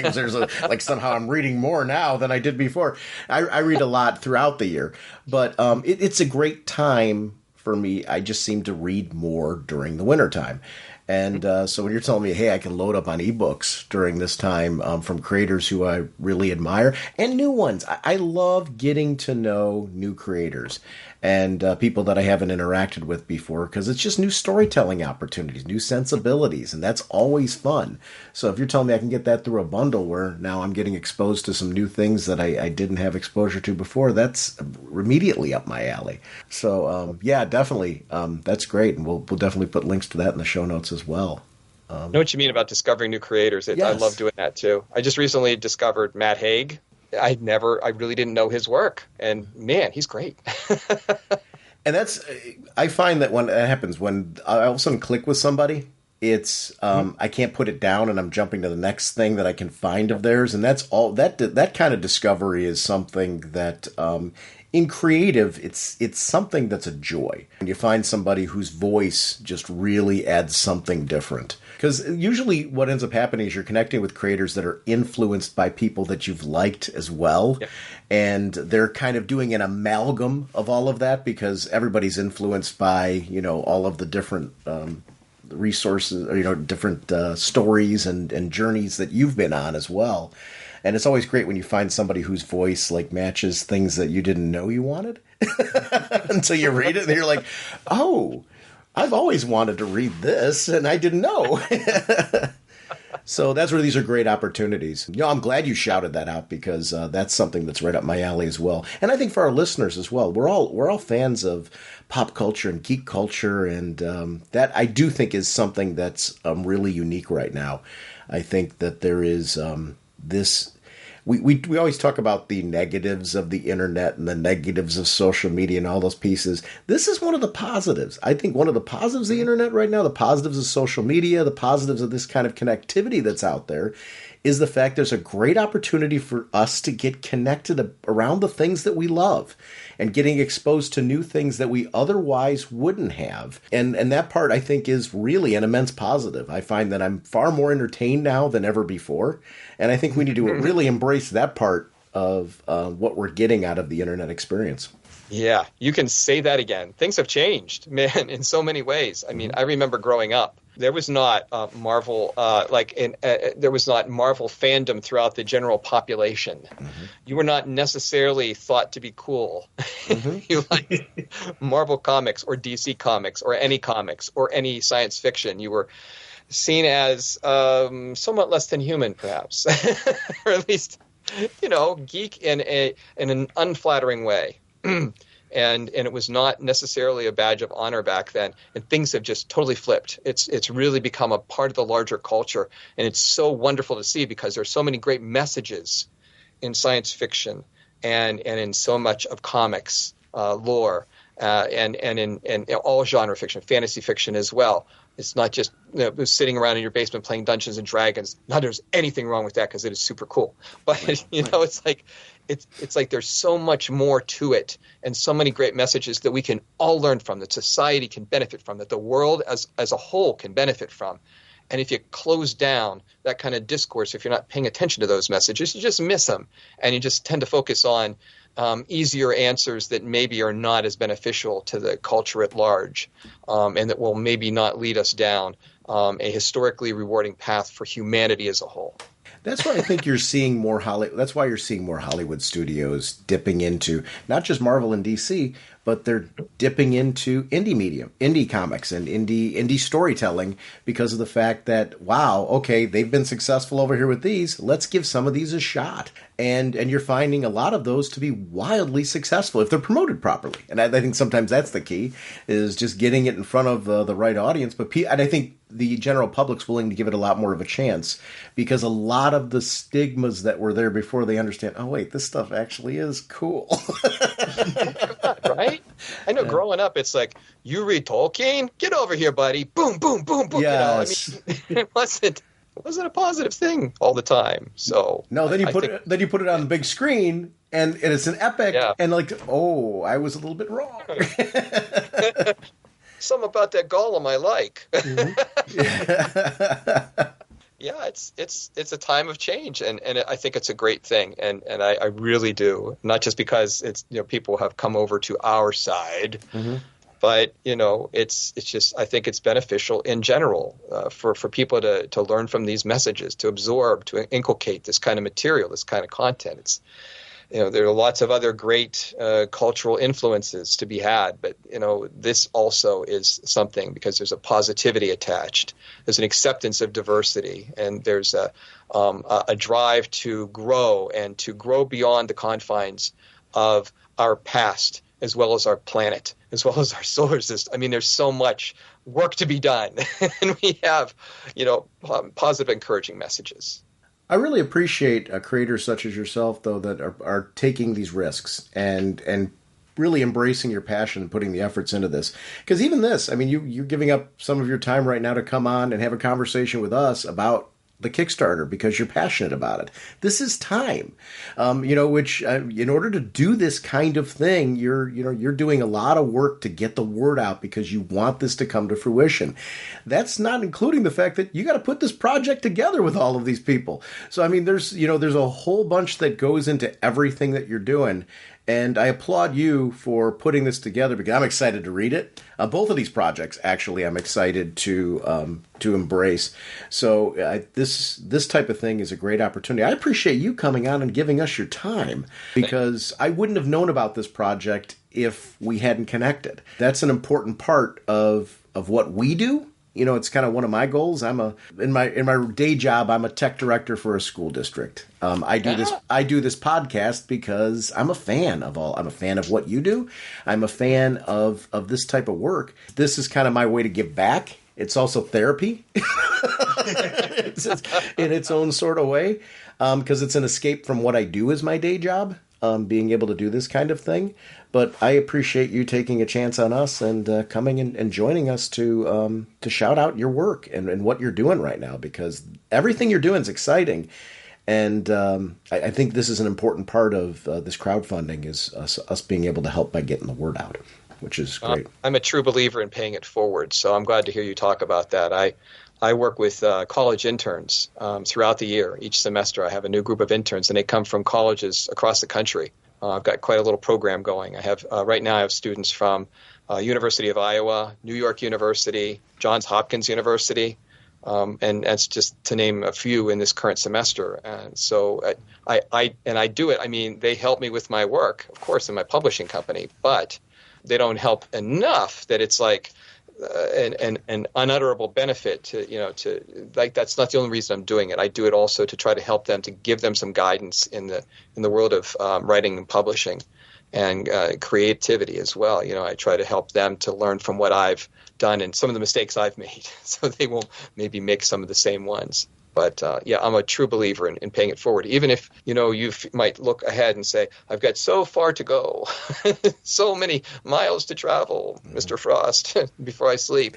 like somehow I'm reading more now than I did before. I read a lot throughout the year, but it's a great time for me. I just seem to read more during the winter time. And so when you're telling me, hey, I can load up on ebooks during this time from creators who I really admire and new ones. I love getting to know new creators. and people that I haven't interacted with before, because it's just new storytelling opportunities, new sensibilities, and that's always fun. So if you're telling me I can get that through a bundle where now I'm getting exposed to some new things that I didn't have exposure to before, that's immediately up my alley. So yeah, definitely, that's great, and we'll definitely put links to that in the show notes as well. I know what you mean about discovering new creators. Yes. I love doing that too. I just recently discovered Matt Haig. I really didn't know his work, and man, he's great. And I find that when that happens, when I all of a sudden click with somebody, it's I can't put it down, and I'm jumping to the next thing that I can find of theirs, and that's all. That kind of discovery is something that in creative, it's something that's a joy. And you find somebody whose voice just really adds something different. Because usually what ends up happening is you're connecting with creators that are influenced by people that you've liked as well. Yep. And they're kind of doing an amalgam of all of that because everybody's influenced by, all of the different resources, or, different stories and journeys that you've been on as well. And it's always great when you find somebody whose voice matches things that you didn't know you wanted until you read it and you're like, oh, I've always wanted to read this and I didn't know. So that's where these are great opportunities. I'm glad you shouted that out because that's something that's right up my alley as well. And I think for our listeners as well, we're all fans of pop culture and geek culture, and that I do think is something that's really unique right now. I think that there is this. We always talk about the negatives of the internet and the negatives of social media and all those pieces. This is one of the positives. I think one of the positives of the internet right now, the positives of social media, the positives of this kind of connectivity that's out there, is the fact there's a great opportunity for us to get connected around the things that we love and getting exposed to new things that we otherwise wouldn't have. And that part, I think, is really an immense positive. I find that I'm far more entertained now than ever before. And I think we need to really embrace that part of what we're getting out of the internet experience. Yeah, you can say that again. Things have changed, man, in so many ways. I mean, I remember growing up, there was not Marvel, there was not Marvel fandom throughout the general population. Mm-hmm. You were not necessarily thought to be cool. Mm-hmm. You liked Marvel comics or DC comics or any science fiction. You were seen as somewhat less than human, perhaps, or at least, geek in an unflattering way. And it was not necessarily a badge of honor back then. And things have just totally flipped. It's really become a part of the larger culture. And it's so wonderful to see because there's so many great messages in science fiction and in so much of comics lore and in all genre fiction, fantasy fiction as well. It's not just sitting around in your basement playing Dungeons and Dragons. Not there's anything wrong with that because it is super cool. But it's like it's like there's so much more to it and so many great messages that we can all learn from, that society can benefit from, that the world as a whole can benefit from. And if you close down that kind of discourse, if you're not paying attention to those messages, you just miss them, and you just tend to focus on easier answers that maybe are not as beneficial to the culture at large, and that will maybe not lead us down a historically rewarding path for humanity as a whole. That's why I think you're seeing more That's why you're seeing more Hollywood studios dipping into not just Marvel and DC, but they're dipping into indie comics and indie storytelling because of the fact that, wow, okay, they've been successful over here with these. Let's give some of these a shot. And you're finding a lot of those to be wildly successful if they're promoted properly. And I think sometimes that's the key, is just getting it in front of the right audience. And I think the general public's willing to give it a lot more of a chance because a lot of the stigmas that were there before, they understand, oh, wait, this stuff actually is cool. Right? I know growing up, it's like, you read Tolkien? Get over here, buddy. Boom, boom, boom, boom. Yes. It wasn't a positive thing all the time. So no, then you put it on the big screen and it's an epic and oh, I was a little bit wrong. Something about that Gollum I like. Mm-hmm. Yeah, it's a time of change, and I think it's a great thing, and I really do. Not just because it's people have come over to our side, mm-hmm. but it's just I think it's beneficial in general for people to learn from these messages, to absorb, to inculcate this kind of material, this kind of content. there are lots of other great cultural influences to be had, but this also is something because there's a positivity attached. There's an acceptance of diversity, and there's a drive to grow and to grow beyond the confines of our past, as well as our planet, as well as our solar system. I mean, there's so much work to be done, and we have, positive, encouraging messages. I really appreciate creators such as yourself, though, that are taking these risks and really embracing your passion and putting the efforts into this. Because even this, I mean, you're giving up some of your time right now to come on and have a conversation with us about the Kickstarter because you're passionate about it. This is time, which in order to do this kind of thing, you're doing a lot of work to get the word out because you want this to come to fruition. That's not including the fact that you got to put this project together with all of these people. So, I mean, there's a whole bunch that goes into everything that you're doing. And I applaud you for putting this together because I'm excited to read it. Both of these projects, actually, I'm excited to embrace. So this type of thing is a great opportunity. I appreciate you coming on and giving us your time because I wouldn't have known about this project if we hadn't connected. That's an important part of what we do. It's kind of one of my goals. In my day job, I'm a tech director for a school district. I do this podcast because I'm a fan of what you do. I'm a fan of this type of work. This is kind of my way to give back. It's also therapy it's in its own sort of way because it's an escape from what I do as my day job, being able to do this kind of thing. But I appreciate you taking a chance on us and coming and joining us to shout out your work and what you're doing right now, because everything you're doing is exciting. And I think this is an important part of this crowdfunding is us being able to help by getting the word out, which is great. I'm a true believer in paying it forward, so I'm glad to hear you talk about that. I work with college interns throughout the year. Each semester I have a new group of interns, and they come from colleges across the country. I've got quite a little program going. I have right now I have students from University of Iowa, New York University, Johns Hopkins University, and that's just to name a few in this current semester. And so I do it. I mean, they help me with my work, of course, in my publishing company, but they don't help enough that it's like an unutterable benefit to like that's not the only reason I'm doing it. I do it also to try to help them, to give them some guidance in the world of writing and publishing and creativity as well. I try to help them to learn from what I've done and some of the mistakes I've made, so they won't maybe make some of the same ones. But I'm a true believer in paying it forward. Even if, you might look ahead and say, I've got so far to go, so many miles to travel, Mr. Frost, before I sleep.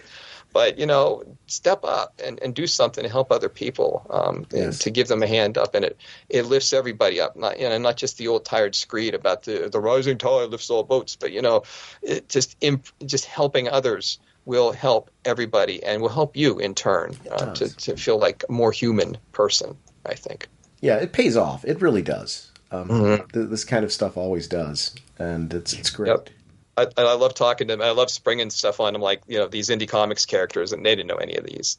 But, step up and do something to help other people, and to give them a hand up. And it lifts everybody up, not just the old tired screed about the rising tide lifts all boats, but, it just helping others will help everybody and will help you in turn to feel like a more human person, I think. Yeah, it pays off. It really does. This kind of stuff always does, and it's great. Yep. I love talking to them. I love springing stuff on them, like these indie comics characters, and they didn't know any of these.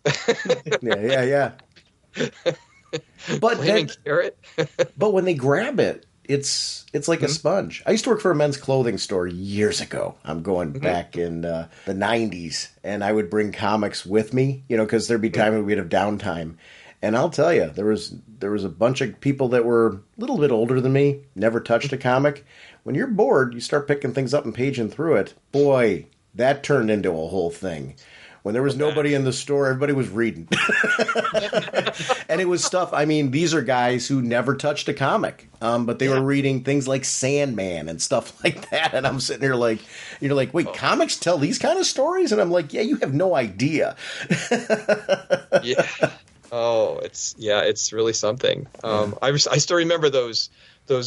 yeah. But Flaming Carrot. But when they grab it, it's like a sponge. I used to work for a men's clothing store years ago. I'm going back in the 90s, and I would bring comics with me, because there'd be time when we'd have downtime. And I'll tell you, there was a bunch of people that were a little bit older than me, never touched a comic. When you're bored, you start picking things up and paging through it. Boy, that turned into a whole thing. When there was nobody in the store, everybody was reading. And it was stuff, I mean, these are guys who never touched a comic, but they were reading things like Sandman and stuff like that. And I'm sitting here like, wait, comics tell these kind of stories? And I'm like, yeah, you have no idea. Yeah. Oh, it's really something. I still remember those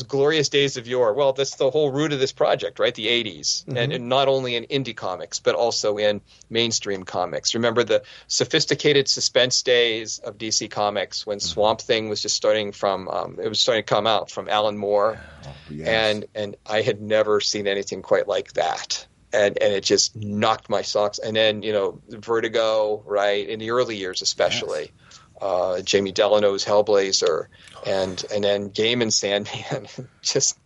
glorious days of yore. Well, that's the whole root of this project, right? The 80s. And not only in indie comics, but also in mainstream comics. Remember the sophisticated suspense days of DC Comics when Swamp Thing was just starting to come out from Alan Moore. Oh, yes. And I had never seen anything quite like that. And it just knocked my socks. And then, Vertigo, right, in the early years especially. Yes. Jamie Delano's Hellblazer, and then Gaiman's Sandman, just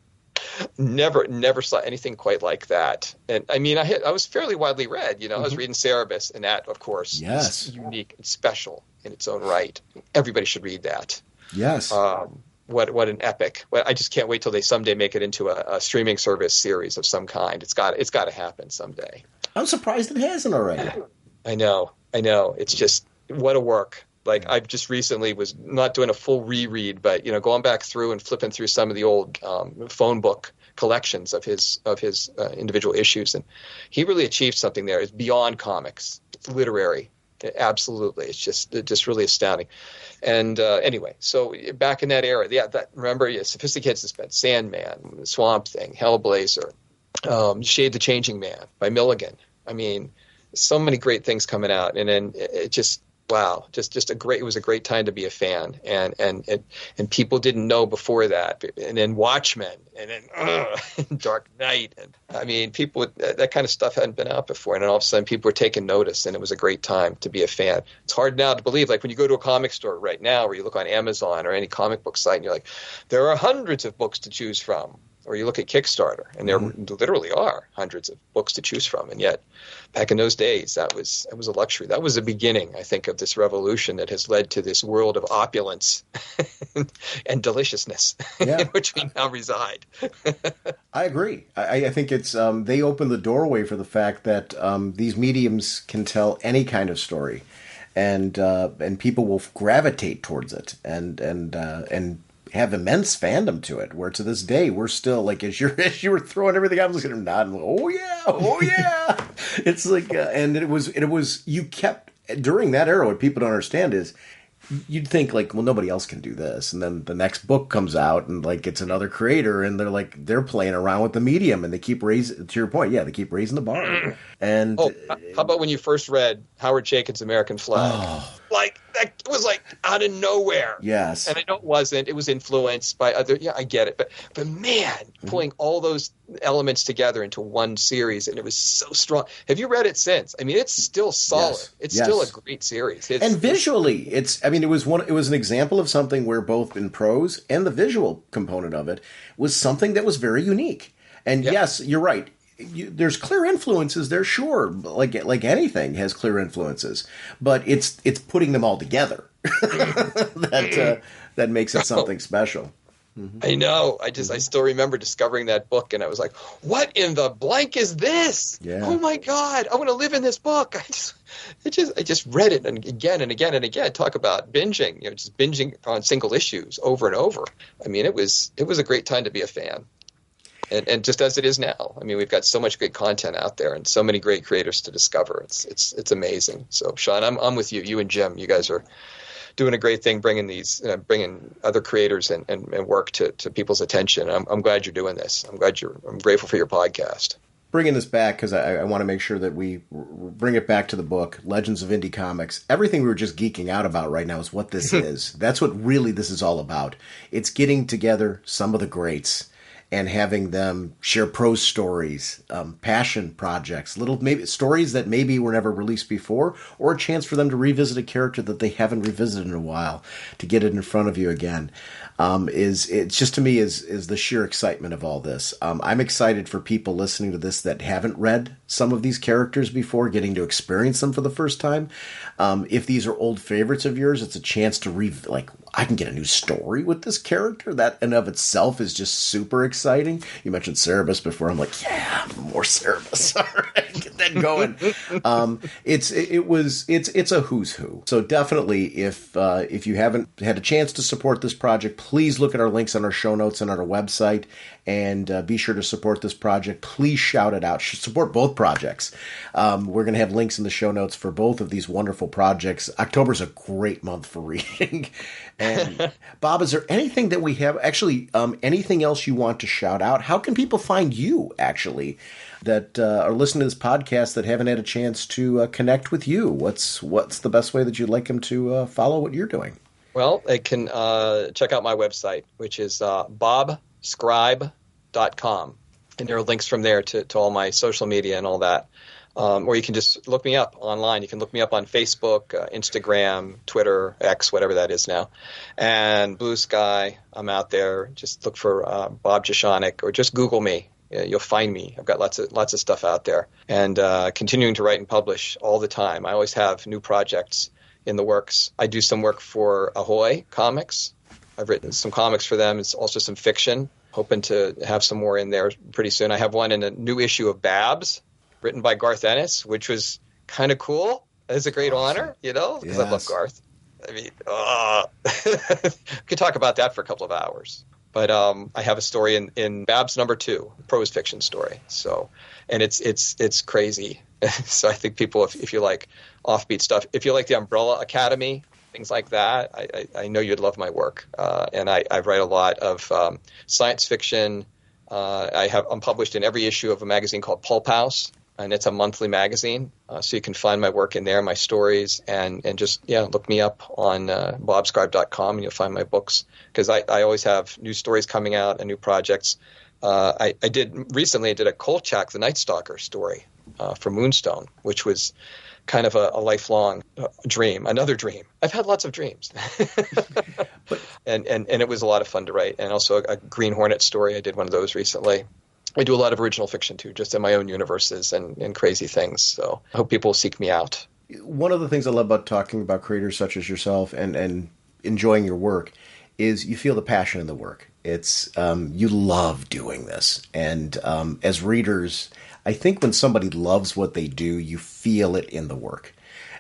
Never saw anything quite like that. And I mean, I was fairly widely read. I was reading Cerebus, and that, of course, is unique and special in its own right. Everybody should read that. Yes. What an epic! Well, I just can't wait till they someday make it into a streaming service series of some kind. It's got to happen someday. I'm surprised it hasn't already. I know. It's just what a work. Like I just recently was not doing a full reread, but going back through and flipping through some of the old phone book collections of his individual issues, and he really achieved something there. It's beyond comics. It's literary. Absolutely, it's just really astounding. And anyway, so back in that era, remember, Sophisticated Suspense, Sandman, Swamp Thing, Hellblazer, Shade the Changing Man by Milligan. I mean, so many great things coming out, and then it just. Wow, it was a great time to be a fan, and people didn't know before that, and then Watchmen, and then Dark Knight, and I mean, people that kind of stuff hadn't been out before, and then all of a sudden people were taking notice, and it was a great time to be a fan. It's hard now to believe, like when you go to a comic store right now, or you look on Amazon or any comic book site, and you're like, there are hundreds of books to choose from. Or you look at Kickstarter, and there literally are hundreds of books to choose from. And yet, back in those days, that was a luxury. That was the beginning, I think, of this revolution that has led to this world of opulence and deliciousness in which we now reside. I agree. I think it's they open the doorway for the fact that these mediums can tell any kind of story, and people will gravitate towards it, and have immense fandom to it, where to this day we're still like, as you were throwing everything out, I was going to nod and oh yeah. It's like and it was you kept during that era. What people don't understand is you'd think like, well, nobody else can do this, and then the next book comes out and like it's another creator, and they're playing around with the medium, and they keep raising, to your point, they keep raising the bar. And how about when you first read Howard Chaykin's American Flag? Like that was like out of nowhere. Yes. And I know it wasn't. It was influenced by other. Yeah, I get it. But man, pulling all those elements together into one series, and it was so strong. Have you read it since? I mean, it's still solid. Yes. It's still a great series. And visually, it was an example of something where both in prose and the visual component of it was something that was very unique. And yes, you're right. There's clear influences there, sure. Like anything has clear influences, but it's putting them all together that makes it something special. Mm-hmm. I know. I still remember discovering that book, and I was like, "What in the blank is this? Yeah. Oh my God! I want to live in this book." I just read it and again and again and again. Talk about binging, just binging on single issues over and over. I mean, it was a great time to be a fan. And just as it is now, I mean, we've got so much great content out there and so many great creators to discover. It's amazing. So, Sean, I'm with you. You and Jim, you guys are doing a great thing, bringing other creators and work to people's attention. I'm glad you're doing this. I'm grateful for your podcast. Bringing this back because I want to make sure that we bring it back to the book, Legends of Indie Comics. Everything we were just geeking out about right now is what this is. That's what really this is all about. It's getting together some of the greats and having them share prose stories, passion projects, maybe stories that maybe were never released before, or a chance for them to revisit a character that they haven't revisited in a while, to get it in front of you again. It's just, to me, is the sheer excitement of all this. I'm excited for people listening to this that haven't read some of these characters before, getting to experience them for the first time. If these are old favorites of yours, it's a chance to I can get a new story with this character. That in of itself is just super exciting. You mentioned Cerebus before. I'm like, yeah, more Cerebus. All right, get that going. It's a who's who. So definitely, if you haven't had a chance to support this project, please look at our links on our show notes and on our website, and be sure to support this project. Please shout it out. Support both projects. We're going to have links in the show notes for both of these wonderful projects. October's a great month for reading. And Bob, is there anything that we have, anything else you want to shout out? How can people find you, actually, that are listening to this podcast that haven't had a chance to connect with you? What's the best way that you'd like them to follow what you're doing? Well, they can check out my website, which is bobscribe.com. And there are links from there to all my social media and all that. Or you can just look me up online. You can look me up on Facebook, Instagram, Twitter, X, whatever that is now, and Blue Sky. I'm out there. Just look for Bob Jeschonek, or just Google me. You'll find me. I've got lots of stuff out there, and continuing to write and publish all the time. I always have new projects in the works. I do some work for Ahoy Comics. I've written some comics for them. It's also some fiction. Hoping to have some more in there pretty soon. I have one in a new issue of Babs, written by Garth Ennis, which was kind of cool. It's a great honor, because I love Garth. I mean, we could talk about that for a couple of hours. But I have a story in Babs #2, prose fiction story. So, and it's crazy. So I think people, if you like offbeat stuff, if you like the Umbrella Academy, things like that, I know you'd love my work. And I write a lot of science fiction. I'm published in every issue of a magazine called Pulp House, and it's a monthly magazine. So you can find my work in there, my stories, and just look me up on bobscribe.com, and you'll find my books, because I always have new stories coming out and new projects. I did a Kolchak the Night Stalker story for Moonstone, which was kind of a lifelong dream, another dream. I've had lots of dreams. and it was a lot of fun to write. And also a Green Hornet story. I did one of those recently. I do a lot of original fiction too, just in my own universes and crazy things. So I hope people will seek me out. One of the things I love about talking about creators such as yourself and enjoying your work is you feel the passion in the work. It's you love doing this. And as readers, I think when somebody loves what they do, you feel it in the work.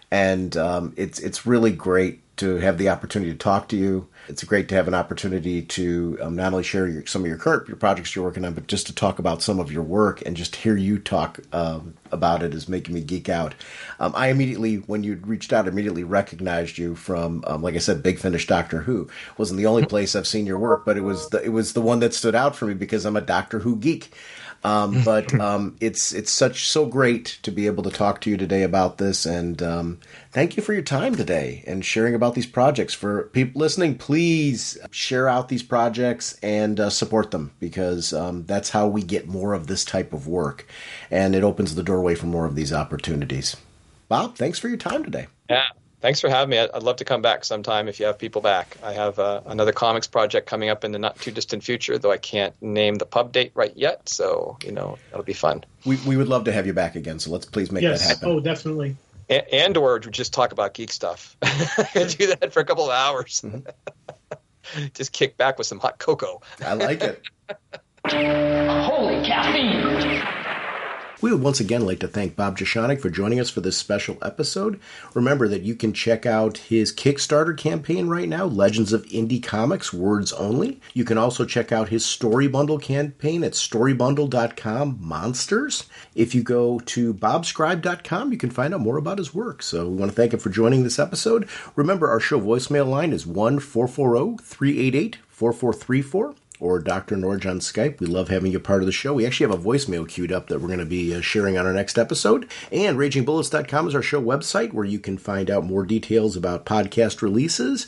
And it's really great to have the opportunity to talk to you. It's great to have an opportunity to not only share some of your current projects you're working on, but just to talk about some of your work, and just hear you talk about it is making me geek out. I immediately, when you reached out, immediately recognized you from, like I said, Big Finish Doctor Who. Wasn't the only place I've seen your work, but it was the one that stood out for me because I'm a Doctor Who geek. But it's so great to be able to talk to you today about this, and thank you for your time today and sharing about these projects. For people listening, please share out these projects and support them, because that's how we get more of this type of work, and it opens the doorway for more of these opportunities. Bob, thanks for your time today. Yeah. Thanks for having me. I'd love to come back sometime if you have people back. I have another comics project coming up in the not too distant future, though I can't name the pub date right yet. So, that'll be fun. We would love to have you back again. So let's please make that happen. Oh, definitely. Or just talk about geek stuff. I can do that for a couple of hours. Mm-hmm. Just kick back with some hot cocoa. I like it. Holy caffeine! We would once again like to thank Bob Jeschonek for joining us for this special episode. Remember that you can check out his Kickstarter campaign right now, Legends of Indie Comics, Words Only. You can also check out his Story Bundle campaign at storybundle.com, Monsters. If you go to bobscribe.com, you can find out more about his work. So we want to thank him for joining this episode. Remember, our show voicemail line is 1-440-388-4434. Or drnorge on Skype. We love having you part of the show. We actually have a voicemail queued up that we're going to be sharing on our next episode. And RagingBullets.com is our show website, where you can find out more details about podcast releases.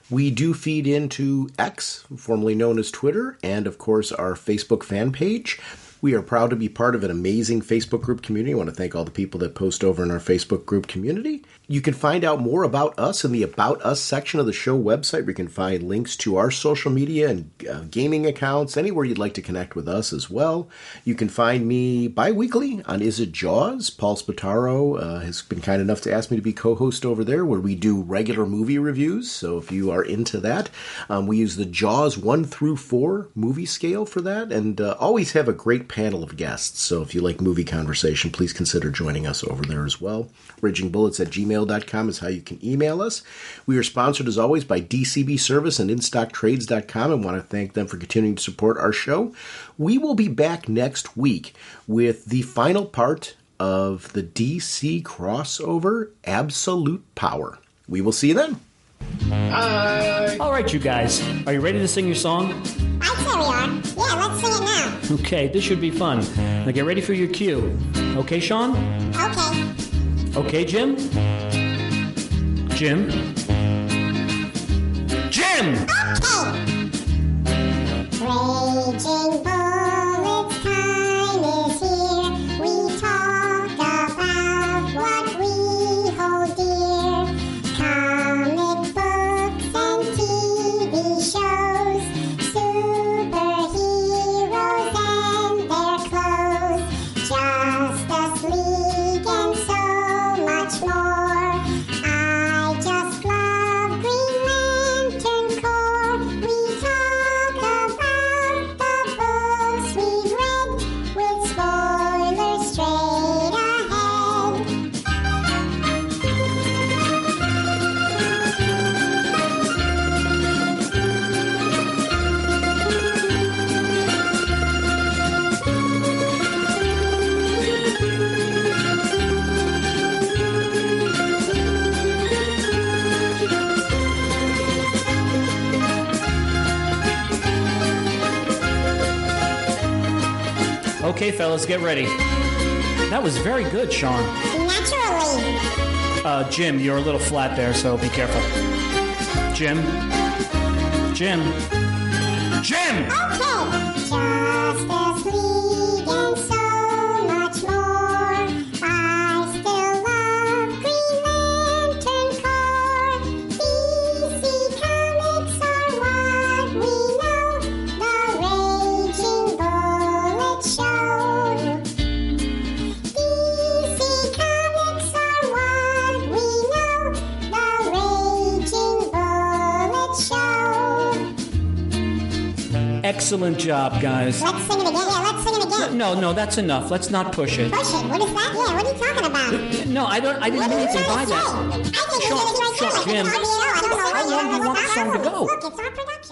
We do feed into X, formerly known as Twitter, and of course our Facebook fan page. We are proud to be part of an amazing Facebook group community. I want to thank all the people that post over in our Facebook group community. You can find out more about us in the About Us section of the show website, where you can find links to our social media and gaming accounts, anywhere you'd like to connect with us as well. You can find me bi-weekly on Is It Jaws? Paul Spataro has been kind enough to ask me to be co-host over there, where we do regular movie reviews. So if you are into that, we use the Jaws 1 through 4 movie scale for that, and always have a great panel of guests. So if you like movie conversation, please consider joining us over there as well. RagingBullets@gmail.com is how you can email us. We are sponsored, as always, by DCB Service and InStockTrades.com, and want to thank them for continuing to support our show. We will be back next week with the final part of the DC crossover, Absolute Power. We will see you then. Bye. All right, you guys. Are you ready to sing your song? I'd say we are. Yeah, let's sing it now. Okay, this should be fun. Now get ready for your cue. Okay, Sean? Okay. Okay, Jim? Jim? Jim! Okay. Raging Bullets time is here. We talk about Okay, fellas, get ready. That was very good, Sean. Naturally. Jim, you're a little flat there, so be careful. Jim. Jim. Jim! Okay. Justice League and so much more. I still love Green Lantern Corps. DC Comics are what we know. The Raging Bullet Show. DC Comics are what we know. The Raging Bullet Show. Excellent job, guys. Let's sing it again. Yeah, let's sing it again. No, that's enough. Let's not push it. Push it. What is that? Yeah, what are you talking about? No, I didn't mean anything by that. I think Jim, it's Jim, how long do you want the song to go? Look, it's our production.